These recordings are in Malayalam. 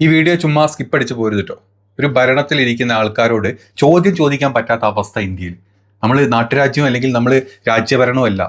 ഈ വീഡിയോ ചുമ്മാ സ്കിപ്പ് അടിച്ച് പോരുത് കേട്ടോ. ഒരു ഭരണത്തിലിരിക്കുന്ന ആൾക്കാരോട് ചോദ്യം ചോദിക്കാൻ പറ്റാത്ത അവസ്ഥ ഇന്ത്യയിൽ. നമ്മൾ നാട്ടുരാജ്യം അല്ലെങ്കിൽ നമ്മൾ രാജ്യഭരണവും അല്ല.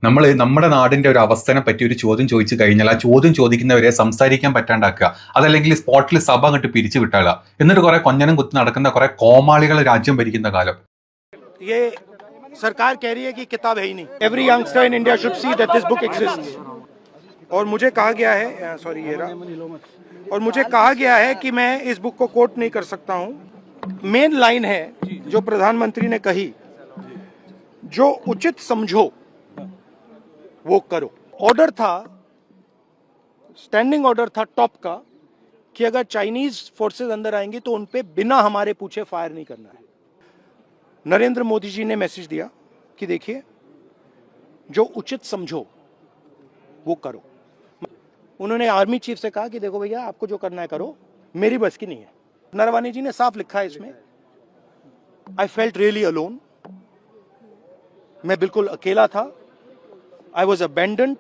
നമ്മൾ നമ്മുടെ നാടിന്റെ ഒരു അവസ്ഥനെ പറ്റി ഒരു ചോദ്യം ചോദിച്ചു കഴിഞ്ഞാൽ ആ ചോദ്യം ചോദിക്കുന്നവരെ സംസാരിക്കാൻ പറ്റാണ്ടാക്കുക, അതല്ലെങ്കിൽ സ്പോട്ടിൽ സഭ അങ്ങോട്ട് പിരിച്ചു വിട്ടാളുക. എന്നിട്ട് കുറെ കൊഞ്ഞനം കുത്തി നടക്കുന്ന കുറെ കോമാളികൾ രാജ്യം ഭരിക്കുന്ന കാലം. सरकार कह रही है कि किताब है ही नहीं. Every youngster in India should see that this book exists. और मुझे कहा गया है, सॉरी ये रहा, और मुझे कहा गया है कि मैं इस बुक को कोट नहीं कर सकता हूँ. मेन लाइन है जो प्रधानमंत्री ने कही, जो उचित समझो वो करो. ऑर्डर था, स्टैंडिंग ऑर्डर था टॉप का कि अगर चाइनीज फोर्सेस अंदर आएंगी तो उन पे बिना हमारे पूछे फायर नहीं करना है. नरेंद्र मोदी जी ने मैसेज दिया कि देखिए जो उचित समझो वो करो. उन्होंने आर्मी चीफ से कहा कि देखो भैया आपको जो करना है करो, मेरी बस की नहीं है. नरवाने जी ने साफ लिखा है इसमें, आई फेल्ट रियली अलोन. मैं बिल्कुल अकेला था. I was abandoned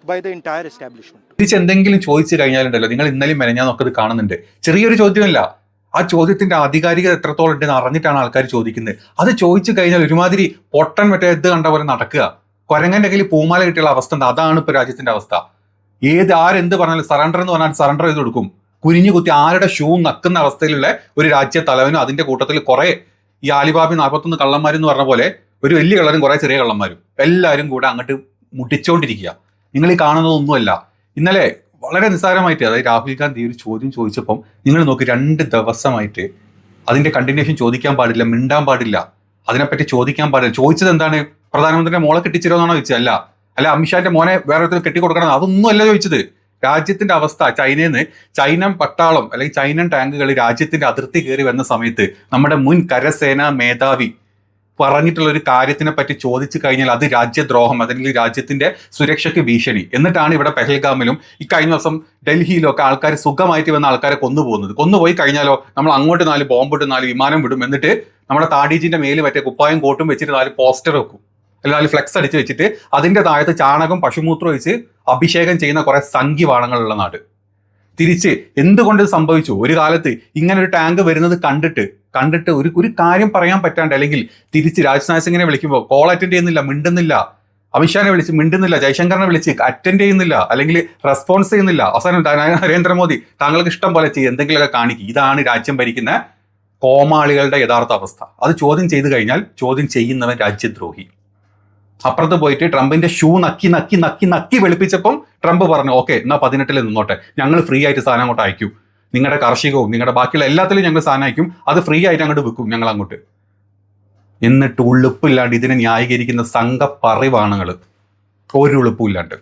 by the entire establishment. എന്തെങ്കിലും ചോദിച്ചു കഴിഞ്ഞാലുണ്ടല്ലോ, നിങ്ങൾ ഇന്നലെയും മെനഞ്ഞാന്നൊക്കെ ഇത് കാണുന്നുണ്ട്. ചെറിയൊരു ചോദ്യമല്ല, ആ ചോദ്യത്തിന്റെ ആധികാരികത എത്രത്തോളം ഉണ്ടെന്ന് അറിഞ്ഞിട്ടാണ് ആൾക്കാർ ചോദിക്കുന്നത്. അത് ചോദിച്ചു കഴിഞ്ഞാൽ ഒരുമാതിരി പൊട്ടൻ മറ്റേ ഇത് കണ്ട പോലെ നടക്കുക. കൊരങ്ങന്റെ കയ്യിൽ പൂമാല കിട്ടിയുള്ള അവസ്ഥ എന്താ? അതാണ് ഇപ്പൊ രാജ്യത്തിന്റെ അവസ്ഥ. ആരെന്ത് പറഞ്ഞാലും സറണ്ടർ എന്ന് പറഞ്ഞാൽ സറണ്ടർ ചെയ്ത് കൊടുക്കും. കുനിഞ്ഞു കുത്തി ആരുടെ ഷൂ നക്കുന്ന അവസ്ഥയിലുള്ള ഒരു രാജ്യ തലവനും അതിന്റെ കൂട്ടത്തിൽ കുറെ ഈ ആലിബാബി 41 കള്ളന്മാരെന്ന് പറഞ്ഞ പോലെ ഒരു വലിയ കള്ളനും കുറെ ചെറിയ കള്ളന്മാരും എല്ലാവരും കൂടെ അങ്ങോട്ട് മുട്ടിച്ചോണ്ടിരിക്കുക. നിങ്ങൾ ഈ കാണുന്നതൊന്നുമല്ല. ഇന്നലെ വളരെ നിസ്സാരമായിട്ട്, അതായത് രാഹുൽ ഗാന്ധി ഒരു ചോദ്യം ചോദിച്ചപ്പം നിങ്ങൾ നോക്കി 2 ദിവസമായിട്ട് അതിന്റെ കണ്ടിന്യൂഷൻ ചോദിക്കാൻ പാടില്ല, മിണ്ടാൻ പാടില്ല, അതിനെപ്പറ്റി ചോദിക്കാൻ പാടില്ല. ചോദിച്ചത് എന്താണ്? പ്രധാനമന്ത്രിയുടെ മോളെ കെട്ടിച്ചിരുന്നാണോ ചോദിച്ചത്? അല്ല അമിത്ഷാന്റെ മോനെ വേറെ കെട്ടിക്കൊടുക്കണം, അതൊന്നും അല്ല ചോദിച്ചത്. രാജ്യത്തിന്റെ അവസ്ഥ, ചൈന പട്ടാളം അല്ലെങ്കിൽ ചൈനൻ ടാങ്കുകൾ രാജ്യത്തിന്റെ അതിർത്തി കയറി വന്ന സമയത്ത് നമ്മുടെ മുൻ കരസേനാ മേധാവി പറഞ്ഞിട്ടുള്ള ഒരു കാര്യത്തിനെ പറ്റി ചോദിച്ചു കഴിഞ്ഞാൽ അത് രാജ്യദ്രോഹം, അല്ലെങ്കിൽ രാജ്യത്തിന്റെ സുരക്ഷയ്ക്ക് ഭീഷണി. എന്നിട്ടാണ് ഇവിടെ പെഹൽഗാമിലും ഈ കഴിഞ്ഞ ദിവസം ഡൽഹിയിലും ഒക്കെ ആൾക്കാർ സുഖമായിട്ട് വന്ന ആൾക്കാരെ കൊന്നുപോകുന്നത്. കൊന്നുപോയി കഴിഞ്ഞാലോ നമ്മൾ അങ്ങോട്ട് 4 ബോംബിട്ട് 4 വിമാനം വിടും, എന്നിട്ട് നമ്മുടെ താടീജിന്റെ മേല് മറ്റേ കുപ്പായം കോട്ടും വെച്ചിട്ട് 4 പോസ്റ്റർ വെക്കും, അല്ലെങ്കിൽ 4 ഫ്ലെക്സ് അടിച്ച് വെച്ചിട്ട് അതിന്റെ താഴത്ത് ചാണകം പശുമൂത്രം ഒഴിച്ച് അഭിഷേകം ചെയ്യുന്ന കുറെ സംഘിവാണങ്ങളുള്ള നാട്. തിരിച്ച് എന്തുകൊണ്ട് സംഭവിച്ചു? ഒരു കാലത്ത് ഇങ്ങനെ ഒരു ടാങ്ക് വരുന്നത് കണ്ടിട്ട് ഒരു കാര്യം പറയാൻ പറ്റാണ്ട്, അല്ലെങ്കിൽ തിരിച്ച് രാജ്നാഥ് സിംഗിനെ വിളിക്കുമ്പോൾ കോൾ അറ്റൻഡ് ചെയ്യുന്നില്ല, മിണ്ടുന്നില്ല, അമിത്ഷാനെ വിളിച്ച് മിണ്ടുന്നില്ല, ജയശങ്കറിനെ വിളിച്ച് അറ്റൻഡ് ചെയ്യുന്നില്ല, അല്ലെങ്കിൽ റെസ്പോൺസ് ചെയ്യുന്നില്ല. അവസാനം നരേന്ദ്രമോദി താങ്കൾക്ക് ഇഷ്ടം പോലെ ചെയ്യും, എന്തെങ്കിലുമൊക്കെ കാണിക്കും. ഇതാണ് രാജ്യം ഭരിക്കുന്ന കോമാളികളുടെ യഥാർത്ഥ അവസ്ഥ. അത് ചോദ്യം ചെയ്തു കഴിഞ്ഞാൽ ചോദ്യം ചെയ്യുന്നവൻ രാജ്യദ്രോഹി. അപ്പുറത്ത് പോയിട്ട് ട്രംപിന്റെ ഷൂ നക്കി വെളുപ്പിച്ചപ്പം ട്രംപ് പറഞ്ഞു, ഓക്കെ എന്നാ 18 നിന്നോട്ടെ, ഞങ്ങൾ ഫ്രീ ആയിട്ട് സാധനം അങ്ങോട്ട് അയക്കും, നിങ്ങളുടെ കാർഷികവും നിങ്ങളുടെ ബാക്കിയുള്ള എല്ലാത്തിലും ഞങ്ങൾ സാധനം അയക്കും, അത് ഫ്രീ ആയിട്ട് അങ്ങോട്ട് വിൽക്കും ഞങ്ങൾ അങ്ങോട്ട്. എന്നിട്ട് ഉളുപ്പില്ലാണ്ട് ഇതിനെ ന്യായീകരിക്കുന്ന സംഘപറിവാണുങ്ങൾ, ഒരു ഉളുപ്പില്ലാണ്ട്.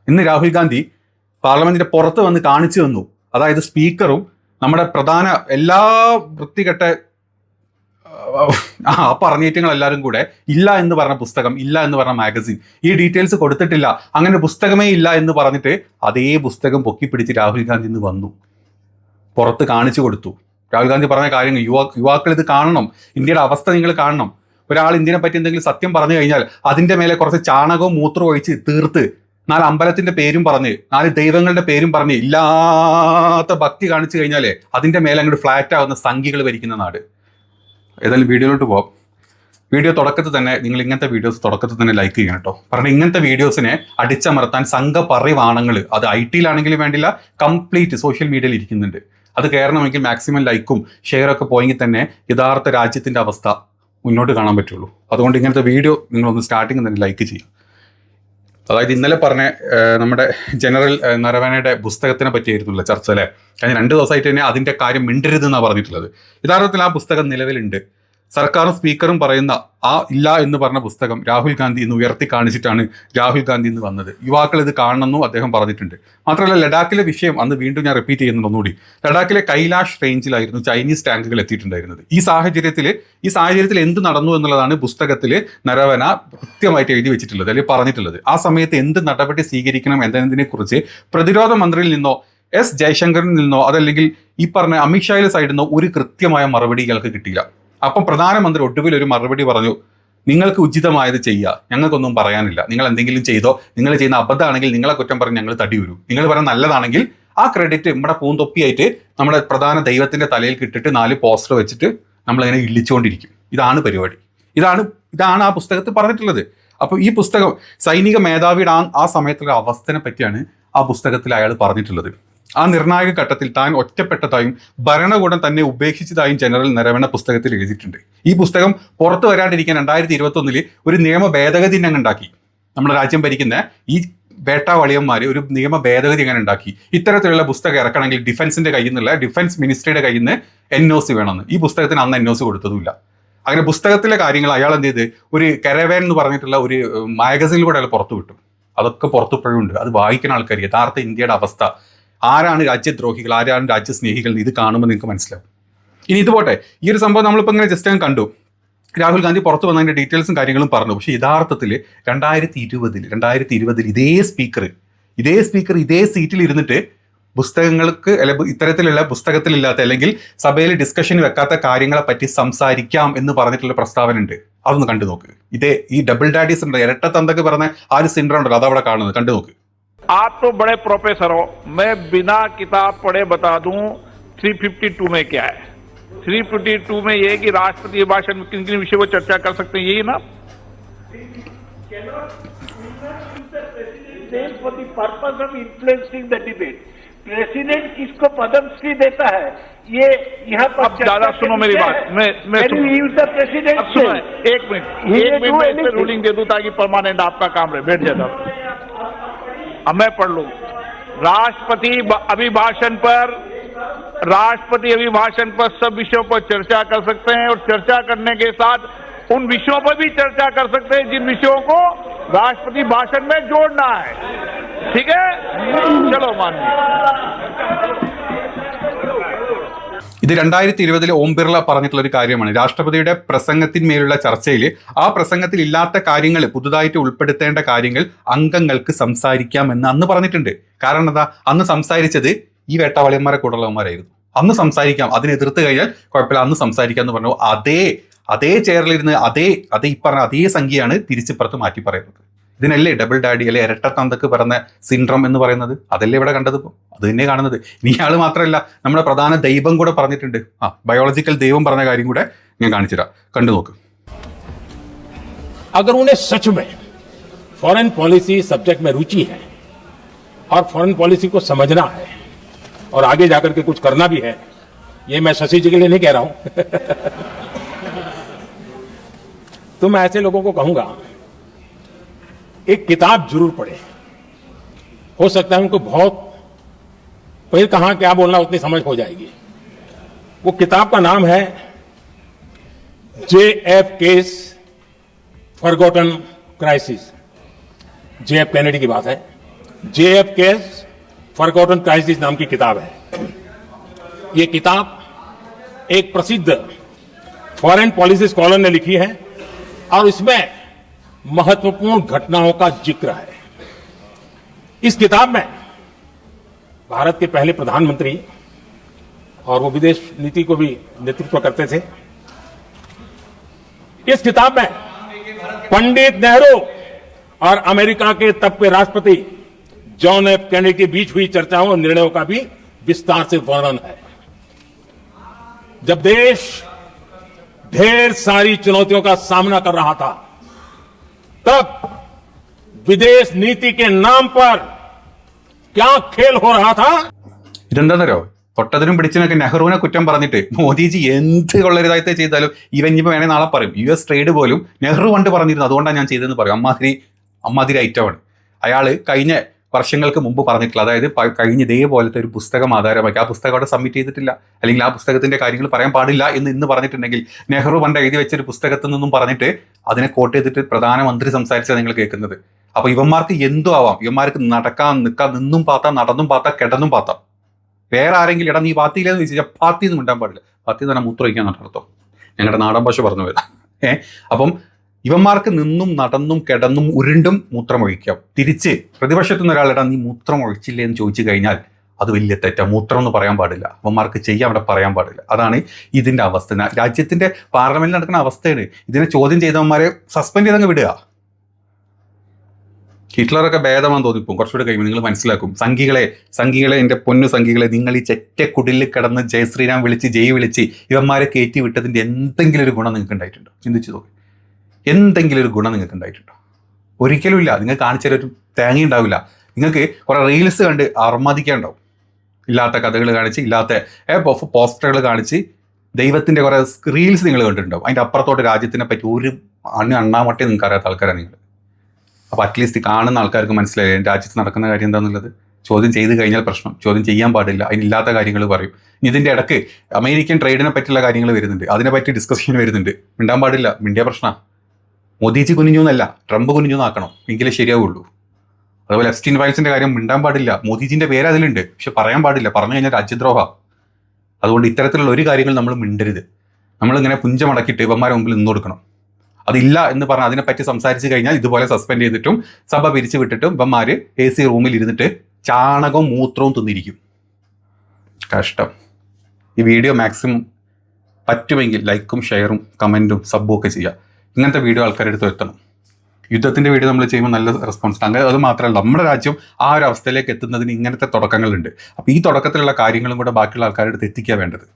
ഇന്ന് രാഹുൽ ഗാന്ധി പാർലമെന്റിന്റെ പുറത്ത് വന്ന് കാണിച്ചു തന്നു. അതായത് സ്പീക്കറും നമ്മുടെ പ്രധാന എല്ലാ വൃത്തികെട്ട പറഞ്ഞേറ്റങ്ങൾ എല്ലാവരും കൂടെ ഇല്ല എന്ന് പറഞ്ഞ പുസ്തകം, ഇല്ല എന്ന് പറഞ്ഞ മാഗസിൻ, ഈ ഡീറ്റെയിൽസ് കൊടുത്തിട്ടില്ല, അങ്ങനെ പുസ്തകമേ ഇല്ല എന്ന് പറഞ്ഞിട്ട് അതേ പുസ്തകം പൊക്കിപ്പിടിച്ച് രാഹുൽ ഗാന്ധി ഇന്ന് വന്നു പുറത്ത് കാണിച്ചു കൊടുത്തു. രാഹുൽ ഗാന്ധി പറഞ്ഞ കാര്യങ്ങൾ യുവാക്കൾ ഇത് കാണണം, ഇന്ത്യയുടെ അവസ്ഥ നിങ്ങൾ കാണണം. ഒരാൾ ഇന്ത്യനെ പറ്റി എന്തെങ്കിലും സത്യം പറഞ്ഞു കഴിഞ്ഞാൽ അതിന്റെ മേലെ കുറച്ച് ചാണകവും മൂത്രവും ഒഴിച്ച് തീർത്ത് 4 അമ്പലത്തിന്റെ പേരും പറഞ്ഞ് 4 ദൈവങ്ങളുടെ പേരും പറഞ്ഞ് ഇല്ലാത്ത ഭക്തി കാണിച്ചു കഴിഞ്ഞാലേ അതിന്റെ മേലെ അങ്ങോട്ട് ഫ്ലാറ്റ് ആവുന്ന സംഖ്യകൾ ഭരിക്കുന്ന നാട്. ഏതായാലും വീഡിയോയിലോട്ട് പോകാം. വീഡിയോ തുടക്കത്തിൽ തന്നെ നിങ്ങൾ ഇങ്ങനത്തെ വീഡിയോസ് തുടക്കത്തിൽ തന്നെ ലൈക്ക് ചെയ്യണം കേട്ടോ. കാരണം ഇങ്ങനത്തെ വീഡിയോസിനെ അടിച്ചമർത്താൻ സംഘപറിവാണങ്ങൾ, അത് IT-യിലാണെങ്കിലും വേണ്ടില്ല, കംപ്ലീറ്റ് സോഷ്യൽ മീഡിയയിൽ ഇരിക്കുന്നുണ്ട്. അത് കയറണമെങ്കിൽ മാക്സിമം ലൈക്കും ഷെയറൊക്കെ പോയെങ്കിൽ തന്നെ യഥാർത്ഥ രാജ്യത്തിന്റെ അവസ്ഥ മുന്നോട്ട് കാണാൻ പറ്റുള്ളൂ. അതുകൊണ്ട് ഇങ്ങനത്തെ വീഡിയോ നിങ്ങളൊന്ന് സ്റ്റാർട്ടിങ് തന്നെ ലൈക്ക് ചെയ്യും. അതായത് ഇന്നലെ പറഞ്ഞ നമ്മുടെ ജനറൽ നരവനയുടെ പുസ്തകത്തിനെ പറ്റിയായിരുന്നില്ല ചർച്ച അല്ലേ? കഴിഞ്ഞ 2 ദിവസമായിട്ട് തന്നെ അതിന്റെ കാര്യം മിണ്ടരുതെന്നാണ് പറഞ്ഞിട്ടുള്ളത്. യഥാർത്ഥത്തിൽ ആ പുസ്തകം നിലവിലുണ്ട്. സർക്കാരും സ്പീക്കറും പറയുന്ന ആ ഇല്ല എന്ന് പറഞ്ഞ പുസ്തകം രാഹുൽ ഗാന്ധി ഇന്ന് ഉയർത്തി കാണിച്ചിട്ടാണ് രാഹുൽ ഗാന്ധി ഇന്ന് വന്നത്. യുവാക്കൾ ഇത് കാണണമെന്നും അദ്ദേഹം പറഞ്ഞിട്ടുണ്ട്. മാത്രമല്ല ലഡാക്കിലെ വിഷയം അന്ന് വീണ്ടും ഞാൻ റിപ്പീറ്റ് ചെയ്യുന്നുണ്ട് ഒന്നുകൂടി. ലഡാക്കിലെ കൈലാഷ് റേഞ്ചിലായിരുന്നു ചൈനീസ് ടാങ്കുകൾ എത്തിയിട്ടുണ്ടായിരുന്നത്. ഈ സാഹചര്യത്തിൽ എന്ത് നടന്നു എന്നുള്ളതാണ് പുസ്തകത്തിൽ നരവന കൃത്യമായിട്ട് എഴുതി വെച്ചിട്ടുള്ളത്, അല്ലെങ്കിൽ പറഞ്ഞിട്ടുള്ളത്. ആ സമയത്ത് എന്ത് നടപടി സ്വീകരിക്കണം എന്നതിനെ കുറിച്ച് പ്രതിരോധ മന്ത്രിയിൽ നിന്നോ ജയശങ്കറിൽ നിന്നോ അതല്ലെങ്കിൽ ഈ പറഞ്ഞ അമിത്ഷായുടെ സൈഡിൽ നിന്നോ ഒരു കൃത്യമായ മറുപടി ഇയാൾക്ക് കിട്ടിയില്ല. അപ്പം പ്രധാനമന്ത്രി ഒടുവിൽ ഒരു മറുപടി പറഞ്ഞു, നിങ്ങൾക്ക് ഉചിതമായത് ചെയ്യുക, ഞങ്ങൾക്കൊന്നും പറയാനില്ല, നിങ്ങൾ എന്തെങ്കിലും ചെയ്തോ, നിങ്ങൾ ചെയ്യുന്ന അബദ്ധമാണെങ്കിൽ നിങ്ങളെ കുറ്റം പറഞ്ഞ് ഞങ്ങൾ തടി വരും, നിങ്ങൾ പറയുന്ന നല്ലതാണെങ്കിൽ ആ ക്രെഡിറ്റ് നമ്മുടെ പൂന്തൊപ്പിയായിട്ട് നമ്മുടെ പ്രധാന ദൈവത്തിന്റെ തലയിൽ കിട്ടിട്ട് 4 പോസ്റ്റർ വെച്ചിട്ട് നമ്മളിങ്ങനെ ഇള്ളിച്ചുകൊണ്ടിരിക്കും. ഇതാണ് പരിപാടി. ഇതാണ് ആ പുസ്തകത്തിൽ പറഞ്ഞിട്ടുള്ളത്. അപ്പോൾ ഈ പുസ്തകം സൈനിക മേധാവിയുടെ ആ സമയത്തുള്ള അവസ്ഥനെ പറ്റിയാണ് ആ പുസ്തകത്തിൽ അയാൾ പറഞ്ഞിട്ടുള്ളത്. ആ നിർണായക ഘട്ടത്തിൽ താൻ ഒറ്റപ്പെട്ടതായും ഭരണകൂടം തന്നെ ഉപേക്ഷിച്ചതായും ജനറൽ നരവണ പുസ്തകത്തിൽ എഴുതിയിട്ടുണ്ട്. ഈ പുസ്തകം പുറത്തു വരാണ്ടിരിക്കാൻ 2021 ഒരു നിയമ ഭേദഗതി അങ്ങനെ ഉണ്ടാക്കി. നമ്മുടെ രാജ്യം ഭരിക്കുന്ന ഈ വേട്ടാവളിയന്മാർ ഒരു നിയമ ഭേദഗതി അങ്ങനെ ഉണ്ടാക്കി. ഇത്തരത്തിലുള്ള പുസ്തകം ഇറക്കണമെങ്കിൽ ഡിഫൻസിന്റെ കയ്യിൽ നിന്നുള്ള ഡിഫൻസ് മിനിസ്ട്രിയുടെ കയ്യിൽ നിന്ന് NOC വേണമെന്ന്. ഈ പുസ്തകത്തിന് അന്ന് NOC കൊടുത്തതുമില്ല. അങ്ങനെ പുസ്തകത്തിലെ കാര്യങ്ങൾ അയാൾ എന്ത് ചെയ്ത് ഒരു കരവേൻ എന്ന് പറഞ്ഞിട്ടുള്ള ഒരു മാഗസിനിലൂടെ അയാൾ പുറത്തു വിട്ടു. അതൊക്കെ പുറത്തുപ്പോഴുണ്ട്. അത് വായിക്കുന്ന ആൾക്കാർ യഥാർത്ഥ ഇന്ത്യയുടെ അവസ്ഥ, ആരാണ് രാജ്യദ്രോഹികൾ, ആരാണ് രാജ്യസ്നേഹികൾ, ഇത് കാണുമ്പോൾ നിങ്ങൾക്ക് മനസ്സിലാവും. ഇനി ഇത് പോട്ടെ, ഈ ഒരു സംഭവം നമ്മളിപ്പോൾ ഇങ്ങനെ ജസ്റ്റ് ഞാൻ കണ്ടു. രാഹുൽ ഗാന്ധി പുറത്തു വന്നതിൻ്റെ ഡീറ്റെയിൽസും കാര്യങ്ങളും പറഞ്ഞു. പക്ഷേ യഥാർത്ഥത്തിൽ 2020 ഇതേ സ്പീക്കർ ഇതേ സീറ്റിൽ ഇരുന്നിട്ട് പുസ്തകങ്ങൾക്ക് ഇത്തരത്തിലുള്ള പുസ്തകത്തിലില്ലാത്ത അല്ലെങ്കിൽ സഭയിൽ ഡിസ്കഷൻ വെക്കാത്ത കാര്യങ്ങളെ പറ്റി സംസാരിക്കാം എന്ന് പറഞ്ഞിട്ടുള്ള പ്രസ്താവന ഉണ്ട്. അതൊന്ന് കണ്ടു നോക്ക്. ഈ ഡബിൾ ഡാഡി സിൻഡ്രോം, ഇരട്ടത്തന്തൊക്കെ പറഞ്ഞ ആ ഒരു സിൻഡ്രോം ഉണ്ടല്ലോ, അതവിടെ കാണുന്നത്, കണ്ടു നോക്ക്. आप तो बड़े प्रोफेसर हो, मैं बिना किताब पढ़े बता दूं 352 में क्या है। 352 में ये है कि राष्ट्रपति भाषण में किन किन विषयों पर चर्चा कर सकते हैं, यही ना। For the purpose of influencing the debate, president किसको पद्मश्री देता है ये यहाँ पर अब ज्यादा सुनो मेरी बात, मैं प्रेसिडेंट सुनो, एक मिनट में इस पे रूलिंग दे दूं ताकि परमानेंट आपका काम रहे। बैठ जाता, अब मैं पढ़ लूं। राष्ट्रपति अभिभाषण पर सब विषयों पर चर्चा कर सकते हैं और चर्चा करने के साथ उन विषयों पर भी चर्चा कर सकते हैं जिन विषयों को राष्ट्रपति भाषण में जोड़ना है। ठीक है, चलो मानिए। ഇത് 2020 ഓം ബിർള പറഞ്ഞിട്ടുള്ള ഒരു കാര്യമാണ്. രാഷ്ട്രപതിയുടെ പ്രസംഗത്തിന്മേലുള്ള ചർച്ചയിൽ ആ പ്രസംഗത്തിൽ ഇല്ലാത്ത കാര്യങ്ങൾ, പുതുതായിട്ട് ഉൾപ്പെടുത്തേണ്ട കാര്യങ്ങൾ അംഗങ്ങൾക്ക് സംസാരിക്കാം എന്ന് അന്ന് പറഞ്ഞിട്ടുണ്ട്. കാരണം എന്താ, അന്ന് സംസാരിച്ചത് ഈ വേട്ടാവളിയന്മാരെ കൂടുള്ളവന്മാരായിരുന്നു. അന്ന് സംസാരിക്കാം, അതിനെ എതിർത്ത് കഴിഞ്ഞാൽ കുഴപ്പമില്ല, അന്ന് സംസാരിക്കാം എന്ന് പറഞ്ഞു. അതേ ചെയറിലിരുന്ന് ഈ പറഞ്ഞ അതേ സംഖ്യയാണ് തിരിച്ചിപ്പുറത്ത് മാറ്റി പറയുന്നത്. ഇതിനല്ലേ ഡബിൾ ഡാഡി അല്ലെ ഇരട്ടത്തന്തക്ക് പറഞ്ഞ സിൻഡ്രോം എന്ന് പറയുന്നത്? അതല്ലേ ഇവിടെ കണ്ടത്? ഇപ്പോൾ അത് തന്നെ കാണുന്നത്. ഇനി ഇയാൾ മാത്രമല്ല, നമ്മുടെ പ്രധാന ദൈവം കൂടെ പറഞ്ഞിട്ടുണ്ട്. ബയോളജിക്കൽ ദൈവം പറഞ്ഞ കാര്യം കൂടെ ഞാൻ കാണിച്ചുതരാം, കണ്ടു നോക്ക്. अगर उन्हें सच में फॉरेन पॉलिसी सब्जेक्ट में रुचि है और फॉरेन पॉलिसी को समझना है और आगे जाकर के कुछ करना भी है, ये मैं शशि जी के लिए नहीं कह रहा हूं तो मैं ऐसे लोगों को कहूंगा एक किताब जरूर पढ़े। हो सकता है उनको बहुत फिर कहां क्या बोलना उतनी समझ हो जाएगी। वो किताब का नाम है JF case forgotten crisis. JF Kennedy की बात है। JF केस फॉरगॉटन क्राइसिस नाम की किताब है। ये किताब एक प्रसिद्ध फॉरेन पॉलिसी स्कॉलर ने लिखी है और इसमें महत्वपूर्ण घटनाओं का जिक्र है। इस किताब में भारत के पहले प्रधानमंत्री और वो विदेश नीति को भी नेतृत्व करते थे। इस किताब में पंडित नेहरू और अमेरिका के तब के राष्ट्रपति जॉन एफ कैनेडी के बीच हुई चर्चाओं और निर्णयों का भी विस्तार से वर्णन है। जब देश ढेर सारी चुनौतियों का सामना कर रहा था, तब विदेश नीति के नाम पर क्या खेल हो रहा था? ഇതെന്താണെന്നറിയോ, തൊട്ടതിനും പിടിച്ചതിനൊക്കെ നെഹ്റുവിനെ കുറ്റം പറഞ്ഞിട്ട് മോദിജി എന്ത് കൊള്ളരുതായിട്ട് ചെയ്താലും ഇവൻ ഇനിയിപ്പോൾ വേണേൽ നാളെ പറയും US ട്രേഡ് പോലും നെഹ്റു പണ്ട് പറഞ്ഞിരുന്നു, അതുകൊണ്ടാണ് ഞാൻ ചെയ്തതെന്ന് പറയും. അമ്മാതിരി ഐറ്റമാണ് അയാൾ. കഴിഞ്ഞ വർഷങ്ങൾക്ക് മുമ്പ് പറഞ്ഞിട്ടില്ല, അതായത് കഴിഞ്ഞ ഇതേപോലത്തെ ഒരു പുസ്തകം ആധാരമാക്കി ആ പുസ്തകം അവിടെ സബ്മിറ്റ് ചെയ്തിട്ടില്ല, അല്ലെങ്കിൽ ആ പുസ്തകത്തിന്റെ കാര്യങ്ങൾ പറയാൻ പാടില്ല ഇന്ന് പറഞ്ഞിട്ടുണ്ടെങ്കിൽ നെഹ്റു പണ്ട് എഴുതി വെച്ചൊരു പുസ്തകത്തിൽ നിന്നും പറഞ്ഞിട്ട് അതിനെ കോട്ട് ചെയ്തിട്ട് പ്രധാനമന്ത്രി സംസാരിച്ചാണ് നിങ്ങൾ കേൾക്കുന്നത്. അപ്പൊ ഇവന്മാർക്ക് എന്തും ആവാം. ഇവന്മാർക്ക് നിൽക്കാം, നിന്നും പാത്താം, നടന്നും പാത്താം, കിടന്നും പാത്താം. വേറെ ആരെങ്കിലും നീ പാത്തിയില്ലെന്ന് ചോദിച്ചാൽ പാത്തിന്ന് മിണ്ടാൻ പാടില്ല. പാത്തി എന്ന് പറഞ്ഞാൽ മൂത്രമൊഴിക്കാൻ നടത്തും, ഞങ്ങളുടെ നാടൻ ഭാഷ പറഞ്ഞു പോയതാ. അപ്പം ഇവന്മാർക്ക് നിന്നും നടന്നും കിടന്നും ഉരുണ്ടും മൂത്രമൊഴിക്കാം. തിരിച്ച് പ്രതിപക്ഷത്തു നിന്ന് ഒരാളിടാ നീ മൂത്രം ഒഴിച്ചില്ലേ എന്ന് ചോദിച്ചു കഴിഞ്ഞാൽ അത് വലിയ തെറ്റാണ്. മൂത്രം എന്ന് പറയാൻ പാടില്ല, അവന്മാർക്ക് ചെയ്യാൻ അവിടെ പറയാൻ പാടില്ല. അതാണ് ഇതിന്റെ അവസ്ഥ. രാജ്യത്തിന്റെ പാർലമെന്റിൽ നടക്കുന്ന അവസ്ഥയാണ്. ഇതിനെ ചോദ്യം ചെയ്തവന്മാരെ സസ്പെൻഡ് ചെയ്തങ്ങ് വിടുക. ഹിറ്റ്ലറൊക്കെ ഭേദമാണെന്ന് തോന്നിപ്പോകും. കുറച്ചുകൂടെ കഴിയുമ്പോൾ നിങ്ങൾ മനസ്സിലാക്കും. സംഘികളെ എൻ്റെ പൊന്നു സംഘികളെ, നിങ്ങൾ ഈ ചെറ്റക്കുടിലിൽ കിടന്ന് ജയശ്രീരാം വിളിച്ച് ജയ് വിളിച്ച് ഇവന്മാരെ കയറ്റി വിട്ടതിൻ്റെ എന്തെങ്കിലും ഒരു ഗുണം നിങ്ങൾക്ക് ഉണ്ടായിട്ടുണ്ടോ? ചിന്തിച്ചു നോക്കി. എന്തെങ്കിലും ഒരു ഗുണം നിങ്ങൾക്ക് ഉണ്ടായിട്ടുണ്ടോ? ഒരിക്കലും ഇല്ല. നിങ്ങൾ കാണിച്ചൊരു തേങ്ങ ഉണ്ടാവില്ല. നിങ്ങൾക്ക് കുറേ റീൽസ് കണ്ട് അർമാദിക്കാനുണ്ടാവും. ഇല്ലാത്ത കഥകൾ കാണിച്ച്, ഇല്ലാത്ത പോസ്റ്ററുകൾ കാണിച്ച്, ദൈവത്തിൻ്റെ കുറേ റീൽസ് നിങ്ങൾ കണ്ടിട്ടുണ്ടാവും. അതിൻ്റെ അപ്പുറത്തോട്ട് രാജ്യത്തിനെ പറ്റി ഒരു അണ്ണാമട്ടെ നിങ്ങൾക്ക് അറിയാത്ത ആൾക്കാരാണ് നിങ്ങൾ. അപ്പോൾ അറ്റ്ലീസ്റ്റ് കാണുന്ന ആൾക്കാർക്ക് മനസ്സിലായി രാജ്യത്ത് നടക്കുന്ന കാര്യം എന്താണെന്നുള്ളത്. ചോദ്യം ചെയ്ത് കഴിഞ്ഞാൽ പ്രശ്നം, ചോദ്യം ചെയ്യാൻ പാടില്ല, അതിനില്ലാത്ത കാര്യങ്ങൾ പറയും. ഇതിൻ്റെ ഇടയ്ക്ക് അമേരിക്കൻ ട്രേഡിനെ പറ്റിയുള്ള കാര്യങ്ങൾ വരുന്നുണ്ട്, അതിനെപ്പറ്റി ഡിസ്കഷൻ വരുന്നുണ്ട്. മിണ്ടാൻ പാടില്ല, മിണ്ടിയ പ്രശ്നമാണ്. മോദിജി കുനിഞ്ഞു എന്നല്ല, ട്രംപ് കുനിഞ്ഞു എന്നാക്കണം, എങ്കിലേ ശരിയാവുള്ളൂ. അതുപോലെ എപ്സ്റ്റീൻ ഫയൽസിൻ്റെ കാര്യം മിണ്ടാൻ പാടില്ല. മോദിജിൻ്റെ പേര് അതിലുണ്ട്, പക്ഷെ പറയാൻ പാടില്ല. പറഞ്ഞു കഴിഞ്ഞാൽ രാജ്യദ്രോഹ. അതുകൊണ്ട് ഇത്തരത്തിലുള്ള ഒരു കാര്യങ്ങൾ നമ്മൾ മിണ്ടരുത്. നമ്മളിങ്ങനെ പുഞ്ചമടക്കിയിട്ട് ഇവന്മാരെ മുമ്പിൽ നിന്ന് കൊടുക്കണം. അതില്ല എന്ന് പറഞ്ഞാൽ അതിനെപ്പറ്റി സംസാരിച്ച് കഴിഞ്ഞാൽ ഇതുപോലെ സസ്പെൻഡ് ചെയ്തിട്ടും സഭ പിരിച്ചു വിട്ടിട്ടും ഇവന്മാർ AC റൂമിൽ ഇരുന്നിട്ട് ചാണകവും മൂത്രവും തിന്നിരിക്കും. കഷ്ടം. ഈ വീഡിയോ മാക്സിമം പറ്റുമെങ്കിൽ ലൈക്കും ഷെയറും കമൻറ്റും സബ്ബും ഒക്കെ ചെയ്യുക. ഇങ്ങനത്തെ വീഡിയോ ആൾക്കാരുടെ അടുത്ത് എത്തണം. യുദ്ധത്തിൻ്റെ വീഡിയോ നമ്മൾ ചെയ്യുമ്പോൾ നല്ല റെസ്പോൺസ്. അങ്ങനെ അത് മാത്രമല്ല, നമ്മുടെ രാജ്യം ആ ഒരു അവസ്ഥയിലേക്ക് എത്തുന്നതിന് ഇങ്ങനത്തെ തുടക്കങ്ങളുണ്ട്. അപ്പോൾ ഈ തുടക്കത്തിലുള്ള കാര്യങ്ങളും കൂടെ ബാക്കിയുള്ള ആൾക്കാരുടെ അടുത്ത് എത്തിക്കുക വേണ്ടത്.